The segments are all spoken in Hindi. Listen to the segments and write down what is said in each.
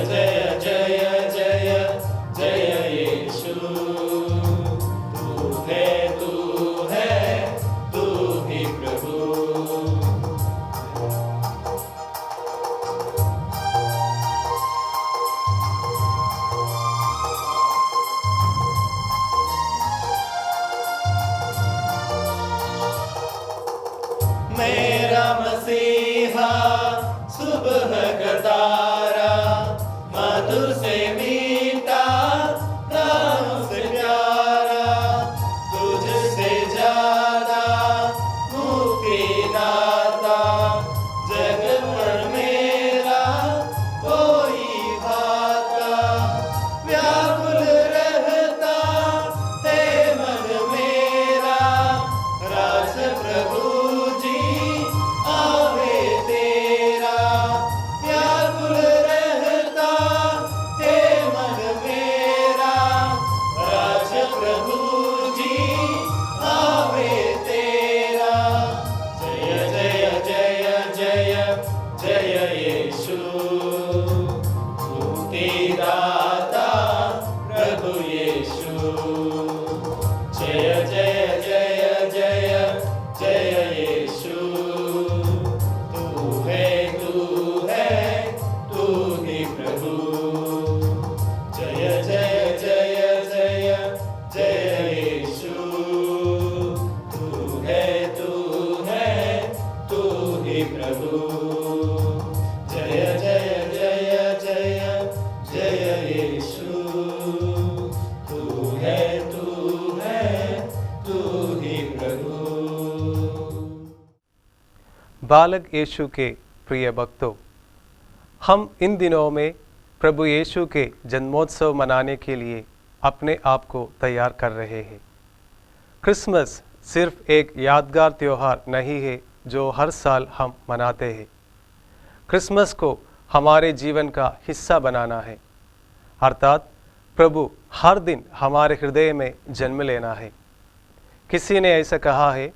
जय जय जय जय यीशु, तू है तू ही प्रभु। मेरा मसीहा सुबह का तारा, मधुर से मीठा प्राणों से प्यारा, तुझसे ज्यादा मुक्ति दाता, जग पर मेरा कोई भाता। व्याकुल रहता है मन मेरा, राज प्रभु जी आवे तेरा। व्याकुल रहता है मन मेरा, राज प्रभु जी आवे तेरा। जय जय जय जय जय यीशु, मुक्ति दाता प्रभु यीशु। जय जय जय जय जय यीशु, तू ही प्रभु। जय जय जय जय जय यीशु, तू ही प्रभु। जय जय जय जय जय यीशु, तू ही प्रभु। बालक यीशु के प्रिय भक्तों, हम इन दिनों में प्रभु यीशु के जन्मोत्सव मनाने के लिए अपने आप को तैयार कर रहे हैं। क्रिसमस सिर्फ एक यादगार त्यौहार नहीं है जो हर साल हम मनाते हैं। क्रिसमस को हमारे जीवन का हिस्सा बनाना है, अर्थात प्रभु हर दिन हमारे हृदय में जन्म लेना है। किसी ने ऐसा कहा है,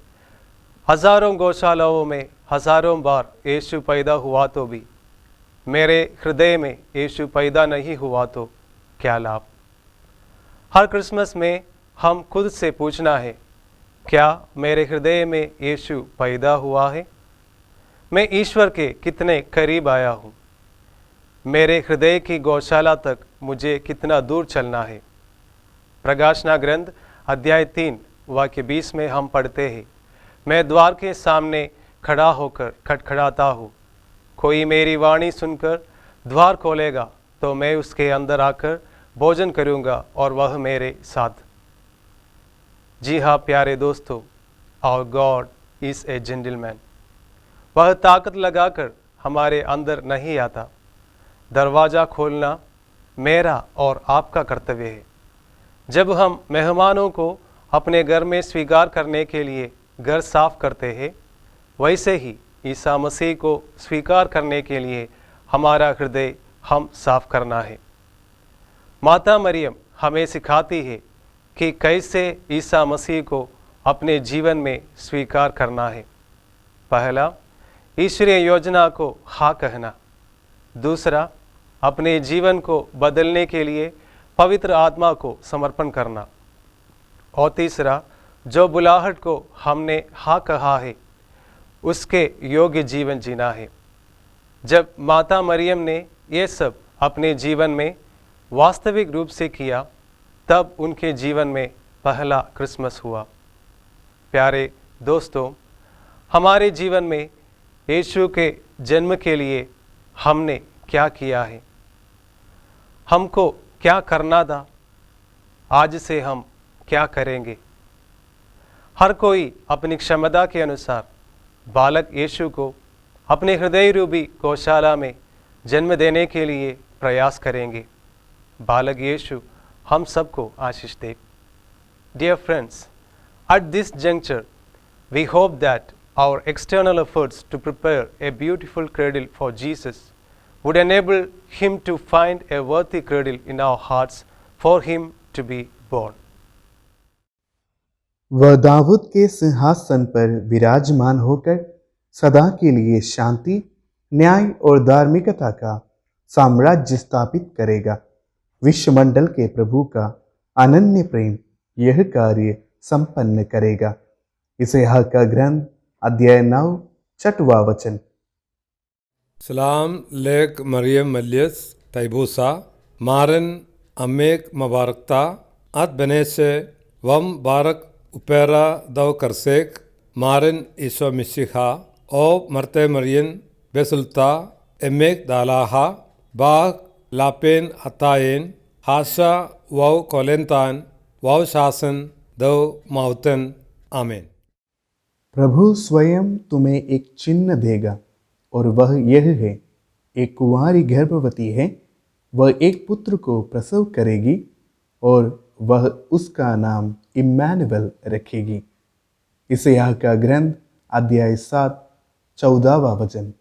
हजारों गौशालाओं में हजारों बार यीशु पैदा हुआ तो भी मेरे हृदय में यीशु पैदा नहीं हुआ तो क्या लाभ। हर क्रिसमस में हम खुद से पूछना है, क्या मेरे हृदय में यीशु पैदा हुआ है? मैं ईश्वर के कितने करीब आया हूँ? मेरे हृदय की गौशाला तक मुझे कितना दूर चलना है? प्रकाशना ग्रंथ अध्याय 3 वाक्य 20 में हम पढ़ते हैं, मैं द्वार के सामने खड़ा होकर खटखटाता हूँ। कोई मेरी वाणी सुनकर द्वार खोलेगा तो मैं उसके अंदर आकर भोजन करूँगा और वह मेरे साथ। जी हाँ प्यारे दोस्तों, our God is a gentleman. वह ताकत लगाकर हमारे अंदर नहीं आता। दरवाज़ा खोलना मेरा और आपका कर्तव्य है। जब हम मेहमानों को अपने घर में स्वीकार करने के लिए घर साफ करते हैं, वैसे ही ईसा मसीह को स्वीकार करने के लिए हमारा हृदय हम साफ करना है। माता मरियम हमें सिखाती है कि कैसे ईसा मसीह को अपने जीवन में स्वीकार करना है। पहला, ईश्वरीय योजना को हाँ कहना। दूसरा, अपने जीवन को बदलने के लिए पवित्र आत्मा को समर्पण करना। और तीसरा, जो बुलाहट को हमने हाँ कहा है उसके योग्य जीवन जीना है। जब माता मरियम ने ये सब अपने जीवन में वास्तविक रूप से किया, तब उनके जीवन में पहला क्रिसमस हुआ। प्यारे दोस्तों, हमारे जीवन में यीशु के जन्म के लिए हमने क्या किया है? हमको क्या करना था? आज से हम क्या करेंगे? हर कोई अपनी क्षमता के अनुसार बालक यीशु को अपने हृदय रूपी गौशाला में जन्म देने के लिए प्रयास करेंगे। बालक यीशु हम सबको आशीष दे। Dear friends, at this juncture, we hope that our external efforts to prepare a beautiful cradle for Jesus would enable him to find a worthy cradle in our hearts for him to be born. वह दाऊद के सिंहासन पर विराजमान होकर सदा के लिए शांति, न्याय और धार्मिकता का साम्राज्य स्थापित करेगा। विश्वमंडल के प्रभु का अनन्य प्रेम यह कार्य संपन्न करेगा। इसहाक का ग्रंथ अध्याय 9 छठवां वचन। सलाम लेक मरियम मलियस तैबूसा मारन अमेक मबारकता अत बनेसे वम बारक उपेरा दव करसेक मारन ईसो मिसिहा ओ मरते मरियन बेसुल्ता एमेक दालाहा बाग लापेन अतायन हाशा वाव कोलेंतान वाव शासन दव माउतन आमीन। प्रभु स्वयं तुम्हें एक चिन्ह देगा और वह यह है, एक कुंवारी गर्भवती है, वह एक पुत्र को प्रसव करेगी और वह उसका नाम इम्मानुएल रखेगी। इसहाक का ग्रंथ अध्याय 7 14वां वचन।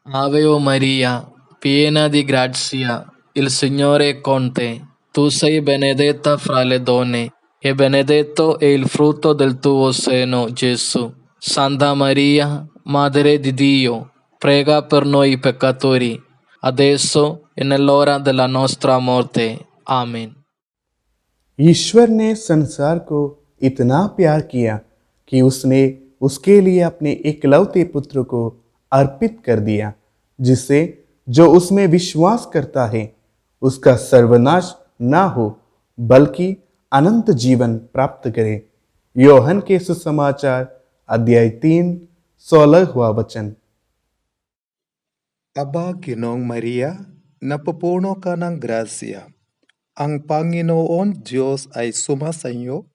Ave María, piena di grazia, il Signore è con te. Tu sei benedetta fra le donne, e benedetto è il frutto del tuo seno, Gesù. Santa Maria, Madre di Dio, prega per noi peccatori, adesso e nell'ora della nostra morte. Amen. ईश्वर ने संसार को इतना प्यार किया कि उसने उसके लिए अपने एकलौते पुत्र को अर्पित कर दिया, जिससे जो उसमें विश्वास करता है उसका सर्वनाश ना हो बल्कि अनंत जीवन प्राप्त करे। योहन के सुसमाचार अध्याय 3 16वां वचन। Aba Ginong Maria, napupuno ka ng grasya. Ang Panginoon Diyos ay sumasanyo,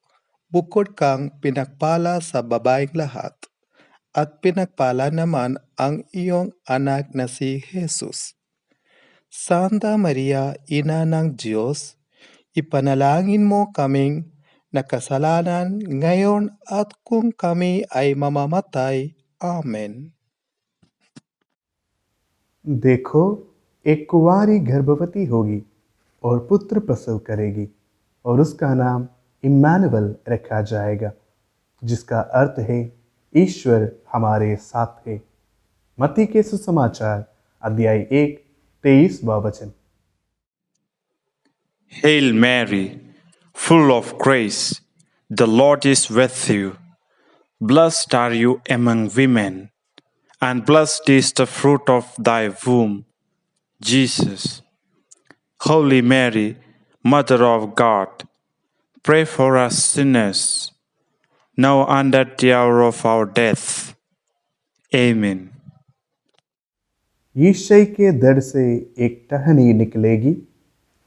bukod kang pinagpala sa babaeng lahat, at pinagpala naman ang iyong anak na si Jesus. Santa Maria, Ina ng Diyos, ipanalangin mo kaming nakasalanan ngayon at kung kami ay mamamatay. Amen. देखो, एक कुंवारी गर्भवती होगी और पुत्र प्रसव करेगी और उसका नाम इम्मानुएल रखा जाएगा, जिसका अर्थ है ईश्वर हमारे साथ है। मत्ती के सुसमाचार अध्याय 1 23वां वचन। Hail Mary, full of grace, the Lord is with you. Blessed are you among women, and blessed is the fruit of thy womb, Jesus. Holy Mary, Mother of God, pray for us sinners, now and at the hour of our death. Amen. यीशु के दर से एक टहनी निकलेगी,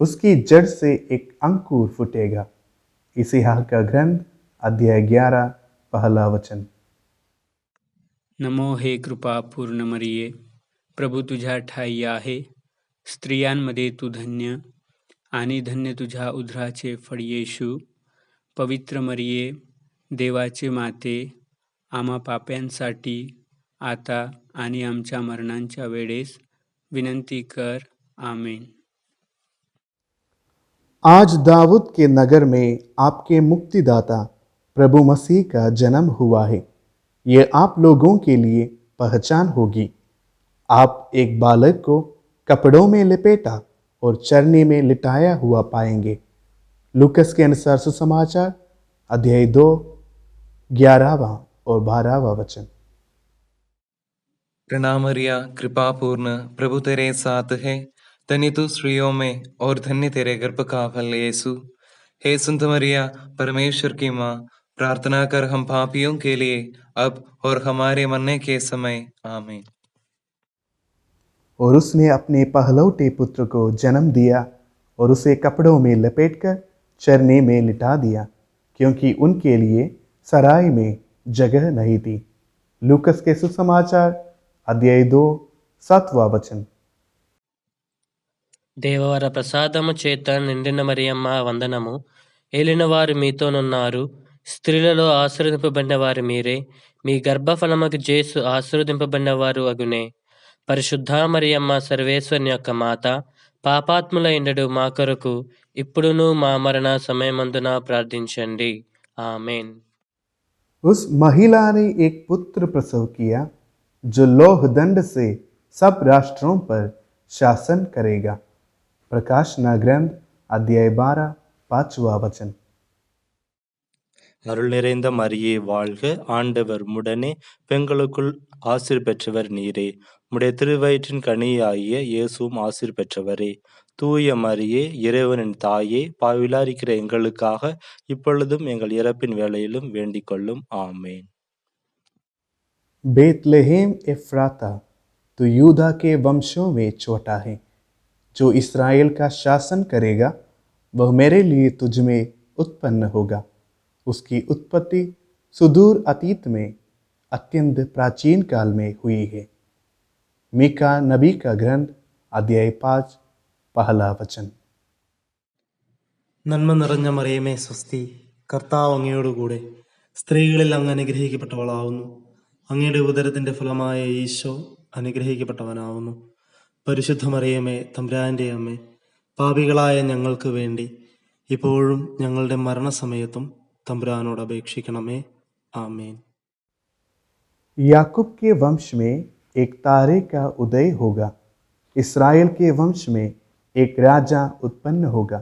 उसकी जड़ से एक अंकुर फूटेगा। इसहाक का ग्रंथ अध्याय 11 पहला वचन। नमो हे कृपा पूर्ण मरिये, प्रभू तुझ्या ठाई आहे, स्त्रियांमध्ये तू धन्य आणि धन्य तुझ्या उदराचे फळ येशू। पवित्र मरिये, देवाचे माते, आम्हा पाप्यांसाठी आता आणि आमच्या मरणांच्या वेळेस विनंती कर। आमेन। आज दाऊद के नगर में आपके मुक्तिदाता प्रभु मसीह का जन्म हुआ है। यह आप लोगों के लिए पहचान होगी। आप एक बालक को कपड़ों में लपेटा और चरनी में लिटाया हुआ पाएंगे। लूकस के अनुसार सुसमाचार अध्याय 2 11वां और 12वां वचन। प्रणाम मरिया, कृपा पूर्ण, प्रभु तेरे साथ है। धन्य तू स्त्रियों में और धन्य तेरे गर्भ का फल यीशु। हे संत मरिया, परमेश्वर की माँ, प्रार्थना कर हम पापियों के लिए अब और हमारे मरने के समय। आमीन। और उसने अपने पहलौठे पुत्र को जन्म दिया और उसे कपड़ों में लपेटकर चरने में लिटा दिया, क्योंकि उनके लिए सराय में जगह नहीं थी। लूकस के सुसमाचार अध्याय 2 7वां वचन। దేవవర ప్రసాదము చేత నిండిన మరియమ్మ వందనము. ఏలిన వారు మీతోనున్నారు, స్త్రీలలో ఆశీర్వదింపబడిన వారు మీరే, మీ గర్భఫలముకు జేసు ఆశీర్వదింపబడిన వారు అగునే. పరిశుద్ధ మరియమ్మ సర్వేశ్వరుని యొక్క మాత, పాపాత్ములైండడు మా కొరకు ఇప్పుడును మా మరణ సమయమందున ప్రార్థించండి. ఆమెన్। उस महिला ने एक पुत्र प्रसव किया जो लौह दंड से सब राष्ट्रों पर शासन करेगा। प्रकाशना ग्रंथ अध्याय 12 5वां वचन। அருள் நிறைந்த மரியே வாழ்க, ஆண்டவர் உடனே பெண்களுக்குள் ஆசீர் பெற்றவர் நீரே. உம்முடைய திருவயிற்றின் கனியாகிய இயேசுவும் ஆசீர் பெற்றவரே. தூய மரியே, இறைவனின் தாயே, பாவிலாயிருக்கிற எங்களுக்காக இப்பொழுதும் எங்கள் இறப்பின் வேளையிலும் வேண்டிக் கொள்ளும். ஆமேன். बेतलेहम एफ्राता, तो यूदा के वंशों में छोटा है। जो इस्राएल का शासन करेगा वह मेरे लिए तुझ में उत्पन्न होगा। उसकी उत्पत्ति सुदूर अतीत में अत्यंत प्राचीन काल में हुई है। मीका नबी का ग्रंथ अध्याय 5 पहला वचन। നന്മ നിറഞ്ഞ മറിയമേ സ്വസ്തി, കർത്താവ് അങ്ങയോടുകൂടെ സ്ത്രീകളിൽ അങ്ങ് അനുഗ്രഹിക്കപ്പെട്ടവളാവുന്നു. അങ്ങയുടെ ഉദരത്തിന്റെ ഫലമായ ഈശോ അനുഗ്രഹിക്കപ്പെട്ടവനാവുന്നു. പരിശുദ്ധ മറിയമേ, തമ്പുരാന്റെ അമ്മേ, പാപികളായ ഞങ്ങൾക്ക് വേണ്ടി ഇപ്പോഴും ഞങ്ങളുടെ മരണസമയത്തും തമ്പുരാനോട് അപേക്ഷിക്കണമേ. ആമേൻ. याकूब के वंश में एक तारे का उदय होगा। इस्राएल के वंश में एक राजा उत्पन्न होगा।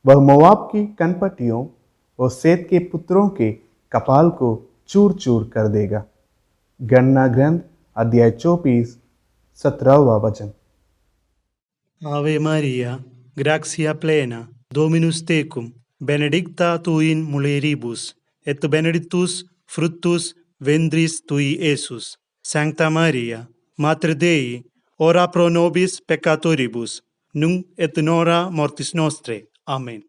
वह मोआब की कनपटियों और सेत के पुत्रों के कपाल को चूर चूर कर देगा। गणना ग्रंथ अध्याय 24 17वां वचन। Ave Maria, gratia plena, Dominus tecum, benedicta tu in mulieribus, et benedictus fructus ventris tui, Iesus. Sancta Maria, Mater Dei, ora pro nobis peccatoribus, nunc et in hora mortis nostrae. Amen.